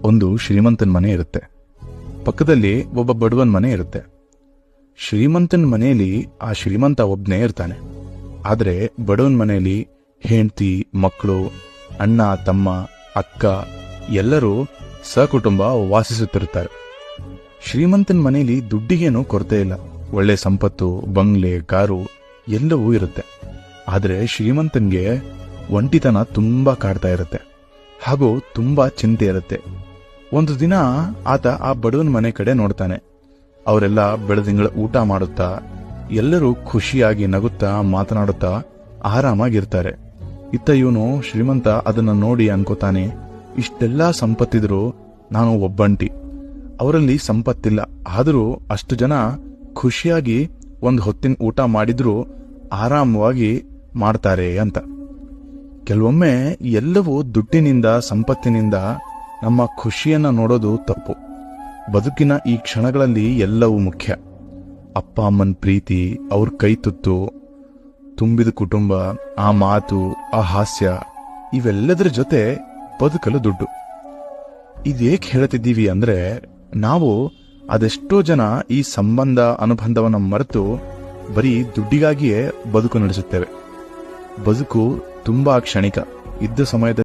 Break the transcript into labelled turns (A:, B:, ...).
A: ಒಂದು ಶ್ರೀಮಂತನ ಮನೆ ಇರುತ್ತೆ, ಪಕ್ಕದಲ್ಲಿ ಒಬ್ಬ ಬಡವನ ಮನೆ ಇರುತ್ತೆ. ಶ್ರೀಮಂತನ ಮನೆಯಲ್ಲಿ ಆ ಶ್ರೀಮಂತ ಒಬ್ಬನೇ ಇರ್ತಾನೆ. ಆದರೆ ಬಡವನ ಮನೆಯಲ್ಲಿ ಹೆಂಡತಿ, ಮಕ್ಕಳು, ಅಣ್ಣ, ತಮ್ಮ, ಅಕ್ಕ ಎಲ್ಲರೂ ಸಕುಟುಂಬ ವಾಸಿಸುತ್ತಿರುತ್ತಾರೆ. ಶ್ರೀಮಂತನ ಮನೆಯಲ್ಲಿ ದುಡ್ಡಿಗೇನು ಕೊರತೆ ಇಲ್ಲ. ಒಳ್ಳೆ ಸಂಪತ್ತು, ಬಂಗ್ಲೆ, ಕಾರು ಎಲ್ಲವೂ ಇರುತ್ತೆ. ಆದರೆ ಶ್ರೀಮಂತನಿಗೆ ಒಂಟಿತನ ತುಂಬಾ ಕಾಡ್ತಾ ಇರುತ್ತೆ ಹಾಗೂ ತುಂಬಾ ಚಿಂತೆ ಇರುತ್ತೆ. ಒಂದು ದಿನ ಆತ ಆ ಬಡವನ ಮನೆ ಕಡೆ ನೋಡ್ತಾನೆ. ಅವರೆಲ್ಲ ಬೆಳದಿಂಗಳ ಊಟ ಮಾಡುತ್ತಾ, ಎಲ್ಲರೂ ಖುಷಿಯಾಗಿ ನಗುತ್ತಾ ಮಾತನಾಡುತ್ತಾ ಆರಾಮಾಗಿರ್ತಾರೆ. ಇತ್ತ ಇವನು ಶ್ರೀಮಂತ ಅದನ್ನ ನೋಡಿ ಅನ್ಕೋತಾನೆ, ಇಷ್ಟೆಲ್ಲ ಸಂಪತ್ತಿದ್ರು ನಾನು ಒಬ್ಬಂಟಿ. ಅವರಲ್ಲಿ ಸಂಪತ್ತಿಲ್ಲ, ಆದರೂ ಅಷ್ಟು ಜನ ಖುಷಿಯಾಗಿ ಒಂದು ಹೊತ್ತಿನ ಊಟ ಮಾಡಿದ್ರು ಆರಾಮವಾಗಿ ಮಾಡ್ತಾರೆ ಅಂತ. ಕೆಲವೊಮ್ಮೆ ಎಲ್ಲವೂ ದುಡ್ಡಿನಿಂದ, ಸಂಪತ್ತಿನಿಂದ ನಮ್ಮ ಖುಷಿಯನ್ನ ನೋಡೋದು ತಪ್ಪು. ಬದುಕಿನ ಈ ಕ್ಷಣಗಳಲ್ಲಿ ಎಲ್ಲವೂ ಮುಖ್ಯ. ಅಪ್ಪ ಅಮ್ಮನ ಪ್ರೀತಿ, ಅವ್ರ ಕೈ ತುತ್ತು, ತುಂಬಿದ ಕುಟುಂಬ, ಆ ಮಾತು, ಆ ಹಾಸ್ಯ, ಇವೆಲ್ಲದರ ಜೊತೆ ಬದುಕಲು ದುಡ್ಡು. ಇದೇಕೆ ಹೇಳ್ತಿದ್ದೀವಿ ಅಂದ್ರೆ, ನಾವು ಅದೆಷ್ಟೋ ಜನ ಈ ಸಂಬಂಧ ಅನುಬಂಧವನ್ನ ಮರೆತು ಬರೀ ದುಡ್ಡಿಗಾಗಿಯೇ ಬದುಕು ನಡೆಸುತ್ತೇವೆ. ಬದುಕು ತುಂಬಾ ಕ್ಷಣಿಕ. ಇದ್ದ ಸಮಯದ